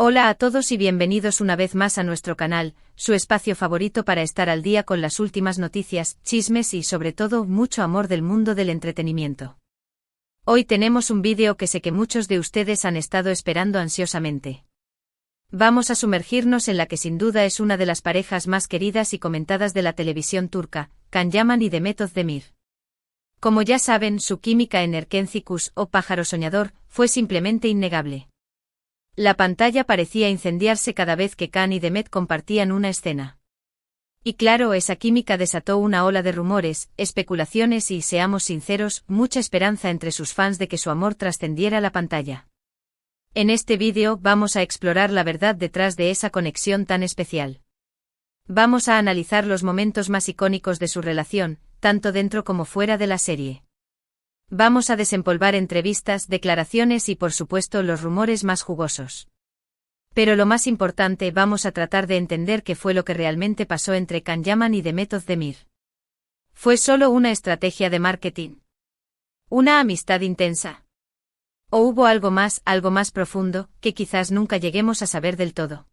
Hola a todos y bienvenidos una vez más a nuestro canal, su espacio favorito para estar al día con las últimas noticias, chismes y sobre todo mucho amor del mundo del entretenimiento. Hoy tenemos un vídeo que sé que muchos de ustedes han estado esperando ansiosamente. Vamos a sumergirnos en la que sin duda es una de las parejas más queridas y comentadas de la televisión turca, Can Yaman y Demet Özdemir. Como ya saben, su química en Erkenci Kuş o Pájaro Soñador fue simplemente innegable. La pantalla parecía incendiarse cada vez que Can y Demet compartían una escena. Y claro, esa química desató una ola de rumores, especulaciones y, seamos sinceros, mucha esperanza entre sus fans de que su amor trascendiera la pantalla. En este vídeo vamos a explorar la verdad detrás de esa conexión tan especial. Vamos a analizar los momentos más icónicos de su relación, tanto dentro como fuera de la serie. Vamos a desempolvar entrevistas, declaraciones y por supuesto los rumores más jugosos. Pero lo más importante, vamos a tratar de entender qué fue lo que realmente pasó entre Can Yaman y Demet Özdemir. ¿Fue solo una estrategia de marketing? ¿Una amistad intensa? ¿O hubo algo más profundo, que quizás nunca lleguemos a saber del todo?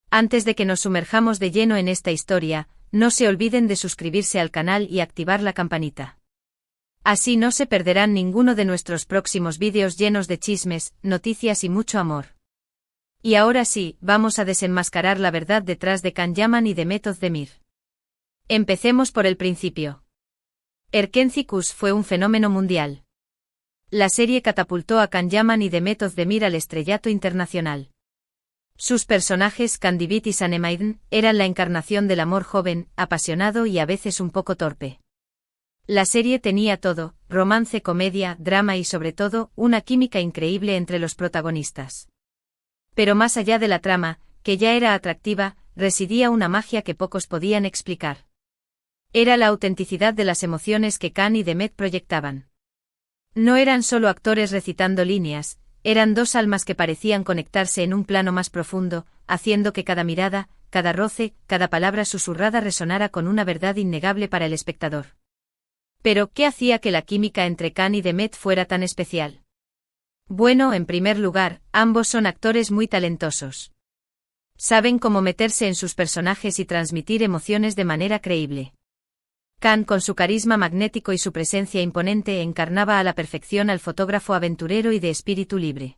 Antes de que nos sumerjamos de lleno en esta historia, no se olviden de suscribirse al canal y activar la campanita. Así no se perderán ninguno de nuestros próximos vídeos llenos de chismes, noticias y mucho amor. Y ahora sí, vamos a desenmascarar la verdad detrás de Can Yaman y Demet Özdemir. Empecemos por el principio. Erkenci Kuş fue un fenómeno mundial. La serie catapultó a Can Yaman y Demet Özdemir al estrellato internacional. Sus personajes, Kandibit y Sanem eran la encarnación del amor joven, apasionado y a veces un poco torpe. La serie tenía todo: romance, comedia, drama y sobre todo, una química increíble entre los protagonistas. Pero más allá de la trama, que ya era atractiva, residía una magia que pocos podían explicar. Era la autenticidad de las emociones que Can y Demet proyectaban. No eran solo actores recitando líneas, eran dos almas que parecían conectarse en un plano más profundo, haciendo que cada mirada, cada roce, cada palabra susurrada resonara con una verdad innegable para el espectador. Pero, ¿qué hacía que la química entre Can y Demet fuera tan especial? Bueno, en primer lugar, ambos son actores muy talentosos. Saben cómo meterse en sus personajes y transmitir emociones de manera creíble. Can, con su carisma magnético y su presencia imponente, encarnaba a la perfección al fotógrafo aventurero y de espíritu libre.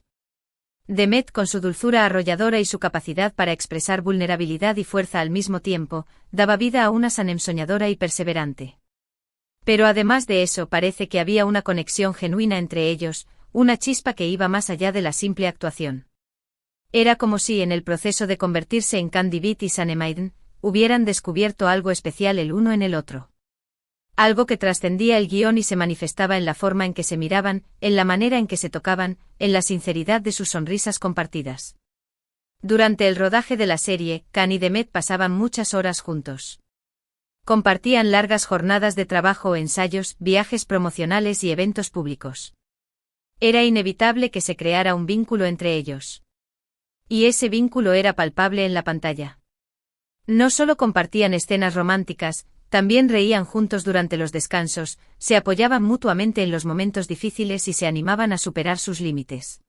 Demet, con su dulzura arrolladora y su capacidad para expresar vulnerabilidad y fuerza al mismo tiempo, daba vida a una Sanem soñadora y perseverante. Pero además de eso, parece que había una conexión genuina entre ellos, una chispa que iba más allá de la simple actuación. Era como si en el proceso de convertirse en Kandibit y Sanem hubieran descubierto algo especial el uno en el otro. Algo que trascendía el guión y se manifestaba en la forma en que se miraban, en la manera en que se tocaban, en la sinceridad de sus sonrisas compartidas. Durante el rodaje de la serie, Can y Demet pasaban muchas horas juntos. Compartían largas jornadas de trabajo, ensayos, viajes promocionales y eventos públicos. Era inevitable que se creara un vínculo entre ellos. Y ese vínculo era palpable en la pantalla. No solo compartían escenas románticas, también reían juntos durante los descansos, se apoyaban mutuamente en los momentos difíciles y se animaban a superar sus límites.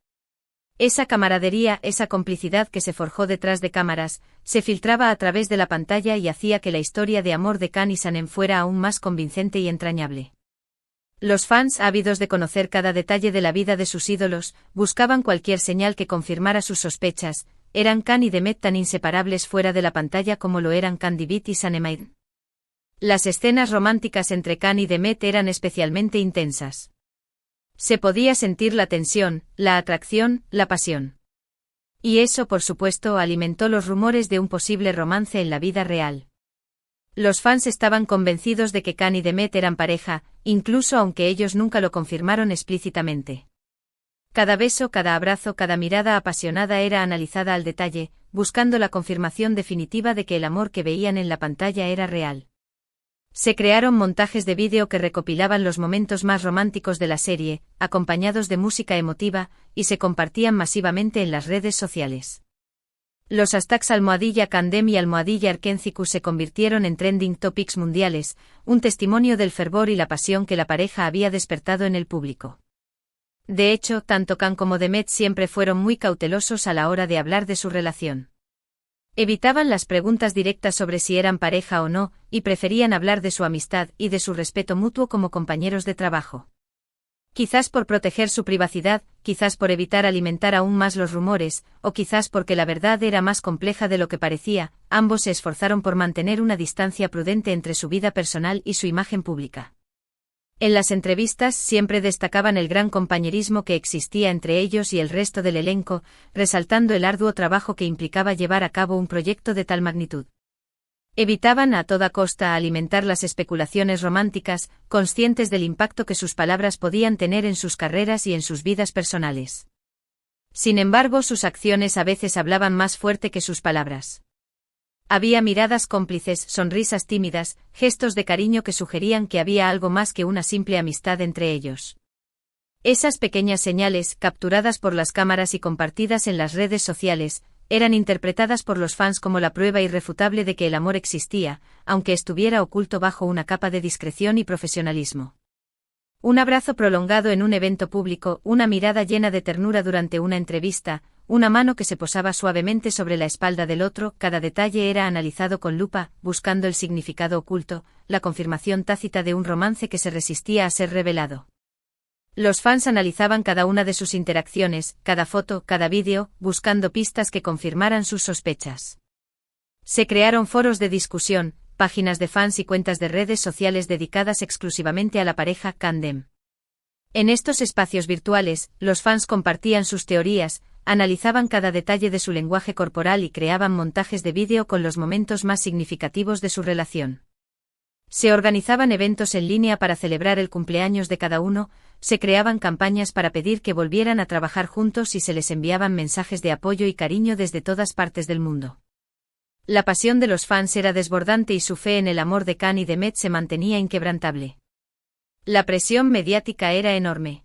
Esa camaradería, esa complicidad que se forjó detrás de cámaras, se filtraba a través de la pantalla y hacía que la historia de amor de Can y Sanem fuera aún más convincente y entrañable. Los fans, ávidos de conocer cada detalle de la vida de sus ídolos, buscaban cualquier señal que confirmara sus sospechas. ¿Eran Can y Demet tan inseparables fuera de la pantalla como lo eran Kandibit y Sanem? Las escenas románticas entre Can y Demet eran especialmente intensas. Se podía sentir la tensión, la atracción, la pasión. Y eso, por supuesto, alimentó los rumores de un posible romance en la vida real. Los fans estaban convencidos de que Can y Demet eran pareja, incluso aunque ellos nunca lo confirmaron explícitamente. Cada beso, cada abrazo, cada mirada apasionada era analizada al detalle, buscando la confirmación definitiva de que el amor que veían en la pantalla era real. Se crearon montajes de vídeo que recopilaban los momentos más románticos de la serie, acompañados de música emotiva, y se compartían masivamente en las redes sociales. Los hashtags #Candem y #Erkenci Kuş se convirtieron en trending topics mundiales, un testimonio del fervor y la pasión que la pareja había despertado en el público. De hecho, tanto Can como Demet siempre fueron muy cautelosos a la hora de hablar de su relación. Evitaban las preguntas directas sobre si eran pareja o no, y preferían hablar de su amistad y de su respeto mutuo como compañeros de trabajo. Quizás por proteger su privacidad, quizás por evitar alimentar aún más los rumores, o quizás porque la verdad era más compleja de lo que parecía, ambos se esforzaron por mantener una distancia prudente entre su vida personal y su imagen pública. En las entrevistas siempre destacaban el gran compañerismo que existía entre ellos y el resto del elenco, resaltando el arduo trabajo que implicaba llevar a cabo un proyecto de tal magnitud. Evitaban a toda costa alimentar las especulaciones románticas, conscientes del impacto que sus palabras podían tener en sus carreras y en sus vidas personales. Sin embargo, sus acciones a veces hablaban más fuerte que sus palabras. Había miradas cómplices, sonrisas tímidas, gestos de cariño que sugerían que había algo más que una simple amistad entre ellos. Esas pequeñas señales, capturadas por las cámaras y compartidas en las redes sociales, eran interpretadas por los fans como la prueba irrefutable de que el amor existía, aunque estuviera oculto bajo una capa de discreción y profesionalismo. Un abrazo prolongado en un evento público, una mirada llena de ternura durante una entrevista, una mano que se posaba suavemente sobre la espalda del otro, cada detalle era analizado con lupa, buscando el significado oculto, la confirmación tácita de un romance que se resistía a ser revelado. Los fans analizaban cada una de sus interacciones, cada foto, cada vídeo, buscando pistas que confirmaran sus sospechas. Se crearon foros de discusión, páginas de fans y cuentas de redes sociales dedicadas exclusivamente a la pareja Can-Dem. En estos espacios virtuales, los fans compartían sus teorías, analizaban cada detalle de su lenguaje corporal y creaban montajes de vídeo con los momentos más significativos de su relación. Se organizaban eventos en línea para celebrar el cumpleaños de cada uno, se creaban campañas para pedir que volvieran a trabajar juntos y se les enviaban mensajes de apoyo y cariño desde todas partes del mundo. La pasión de los fans era desbordante y su fe en el amor de Can y Demet se mantenía inquebrantable. La presión mediática era enorme.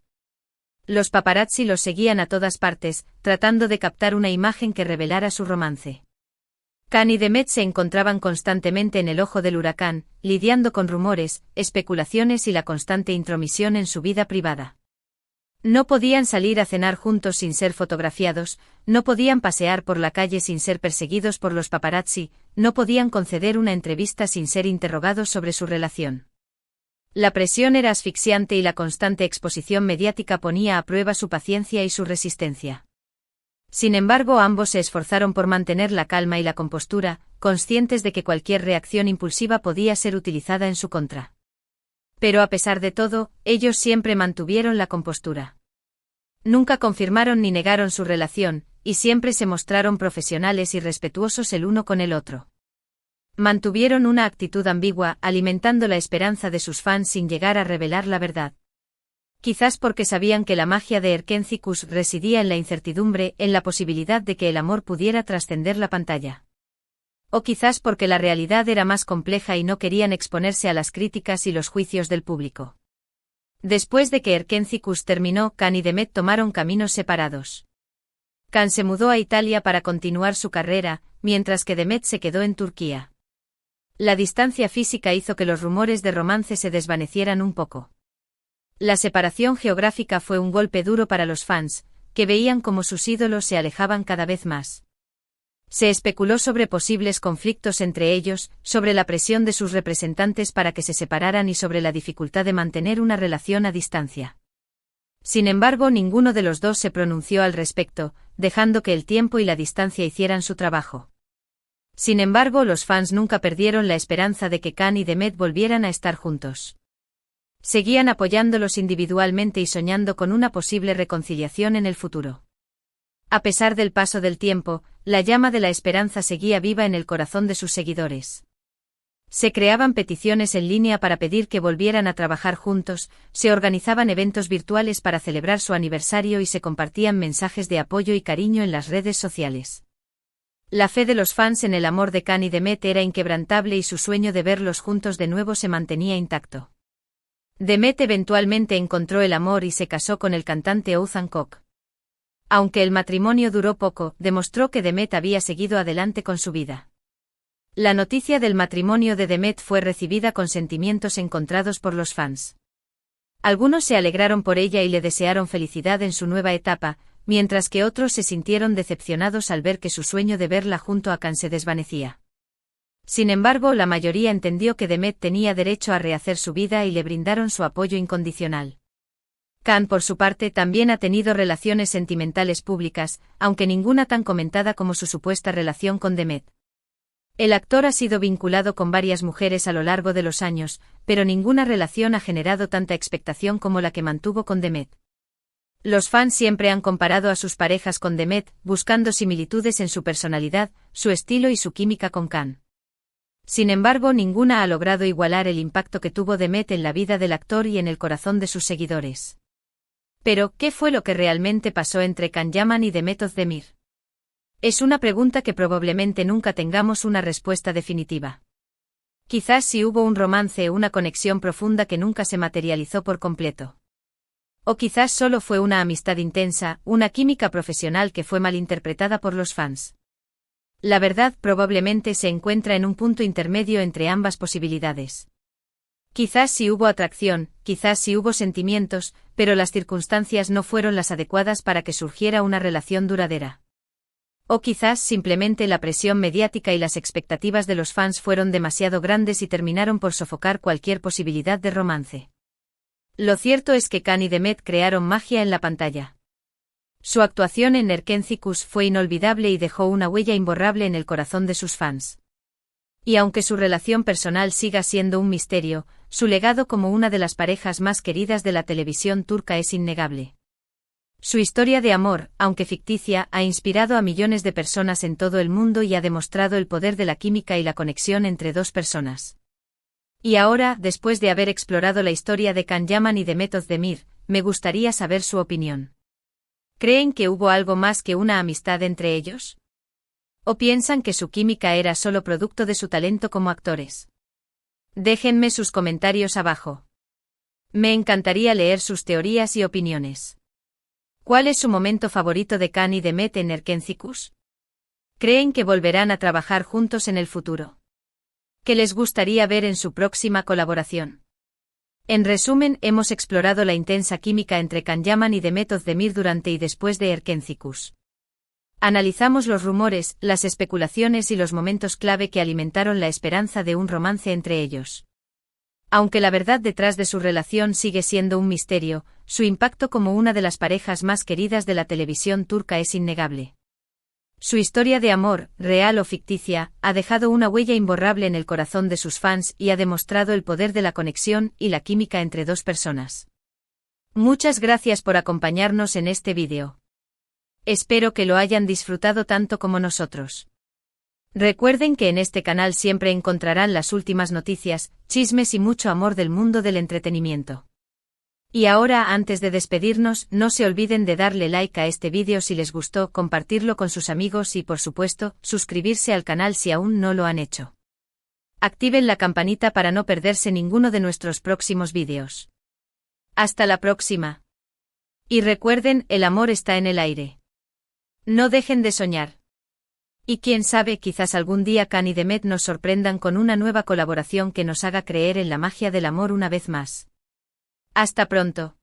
Los paparazzi los seguían a todas partes, tratando de captar una imagen que revelara su romance. Can y Demet se encontraban constantemente en el ojo del huracán, lidiando con rumores, especulaciones y la constante intromisión en su vida privada. No podían salir a cenar juntos sin ser fotografiados, no podían pasear por la calle sin ser perseguidos por los paparazzi, no podían conceder una entrevista sin ser interrogados sobre su relación. La presión era asfixiante y la constante exposición mediática ponía a prueba su paciencia y su resistencia. Sin embargo, ambos se esforzaron por mantener la calma y la compostura, conscientes de que cualquier reacción impulsiva podía ser utilizada en su contra. Pero a pesar de todo, ellos siempre mantuvieron la compostura. Nunca confirmaron ni negaron su relación, y siempre se mostraron profesionales y respetuosos el uno con el otro. Mantuvieron una actitud ambigua, alimentando la esperanza de sus fans sin llegar a revelar la verdad. Quizás porque sabían que la magia de Erkenci-Kuş residía en la incertidumbre, en la posibilidad de que el amor pudiera trascender la pantalla. O quizás porque la realidad era más compleja y no querían exponerse a las críticas y los juicios del público. Después de que Erkenci-Kuş terminó, Can y Demet tomaron caminos separados. Can se mudó a Italia para continuar su carrera, mientras que Demet se quedó en Turquía. La distancia física hizo que los rumores de romance se desvanecieran un poco. La separación geográfica fue un golpe duro para los fans, que veían cómo sus ídolos se alejaban cada vez más. Se especuló sobre posibles conflictos entre ellos, sobre la presión de sus representantes para que se separaran y sobre la dificultad de mantener una relación a distancia. Sin embargo, ninguno de los dos se pronunció al respecto, dejando que el tiempo y la distancia hicieran su trabajo. Sin embargo, los fans nunca perdieron la esperanza de que Can y Demet volvieran a estar juntos. Seguían apoyándolos individualmente y soñando con una posible reconciliación en el futuro. A pesar del paso del tiempo, la llama de la esperanza seguía viva en el corazón de sus seguidores. Se creaban peticiones en línea para pedir que volvieran a trabajar juntos, se organizaban eventos virtuales para celebrar su aniversario y se compartían mensajes de apoyo y cariño en las redes sociales. La fe de los fans en el amor de Can y Demet era inquebrantable y su sueño de verlos juntos de nuevo se mantenía intacto. Demet eventualmente encontró el amor y se casó con el cantante Oğuzhan Koç. Aunque el matrimonio duró poco, demostró que Demet había seguido adelante con su vida. La noticia del matrimonio de Demet fue recibida con sentimientos encontrados por los fans. Algunos se alegraron por ella y le desearon felicidad en su nueva etapa, mientras que otros se sintieron decepcionados al ver que su sueño de verla junto a Khan se desvanecía. Sin embargo, la mayoría entendió que Demet tenía derecho a rehacer su vida y le brindaron su apoyo incondicional. Khan, por su parte, también ha tenido relaciones sentimentales públicas, aunque ninguna tan comentada como su supuesta relación con Demet. El actor ha sido vinculado con varias mujeres a lo largo de los años, pero ninguna relación ha generado tanta expectación como la que mantuvo con Demet. Los fans siempre han comparado a sus parejas con Demet, buscando similitudes en su personalidad, su estilo y su química con Khan. Sin embargo, ninguna ha logrado igualar el impacto que tuvo Demet en la vida del actor y en el corazón de sus seguidores. Pero, ¿qué fue lo que realmente pasó entre Can Yaman y Demet Özdemir? Es una pregunta que probablemente nunca tengamos una respuesta definitiva. Quizás sí hubo un romance o una conexión profunda que nunca se materializó por completo. O quizás solo fue una amistad intensa, una química profesional que fue malinterpretada por los fans. La verdad probablemente se encuentra en un punto intermedio entre ambas posibilidades. Quizás sí hubo atracción, quizás sí hubo sentimientos, pero las circunstancias no fueron las adecuadas para que surgiera una relación duradera. O quizás simplemente la presión mediática y las expectativas de los fans fueron demasiado grandes y terminaron por sofocar cualquier posibilidad de romance. Lo cierto es que Khan y Demet crearon magia en la pantalla. Su actuación en Erkenci fue inolvidable y dejó una huella imborrable en el corazón de sus fans. Y aunque su relación personal siga siendo un misterio, su legado como una de las parejas más queridas de la televisión turca es innegable. Su historia de amor, aunque ficticia, ha inspirado a millones de personas en todo el mundo y ha demostrado el poder de la química y la conexión entre dos personas. Y ahora, después de haber explorado la historia de Can Yaman y Demet Özdemir, me gustaría saber su opinión. ¿Creen que hubo algo más que una amistad entre ellos? ¿O piensan que su química era solo producto de su talento como actores? Déjenme sus comentarios abajo. Me encantaría leer sus teorías y opiniones. ¿Cuál es su momento favorito de Khan y Demet en Erkenci? ¿Creen que volverán a trabajar juntos en el futuro? ¿Qué les gustaría ver en su próxima colaboración? En resumen, hemos explorado la intensa química entre Can Yaman y Demet Özdemir durante y después de Erkenci. Analizamos los rumores, las especulaciones y los momentos clave que alimentaron la esperanza de un romance entre ellos. Aunque la verdad detrás de su relación sigue siendo un misterio, su impacto como una de las parejas más queridas de la televisión turca es innegable. Su historia de amor, real o ficticia, ha dejado una huella imborrable en el corazón de sus fans y ha demostrado el poder de la conexión y la química entre dos personas. Muchas gracias por acompañarnos en este vídeo. Espero que lo hayan disfrutado tanto como nosotros. Recuerden que en este canal siempre encontrarán las últimas noticias, chismes y mucho amor del mundo del entretenimiento. Y ahora, antes de despedirnos, no se olviden de darle like a este vídeo si les gustó, compartirlo con sus amigos y, por supuesto, suscribirse al canal si aún no lo han hecho. Activen la campanita para no perderse ninguno de nuestros próximos vídeos. Hasta la próxima. Y recuerden, el amor está en el aire. No dejen de soñar. Y quién sabe, quizás algún día Khan y Demet nos sorprendan con una nueva colaboración que nos haga creer en la magia del amor una vez más. Hasta pronto.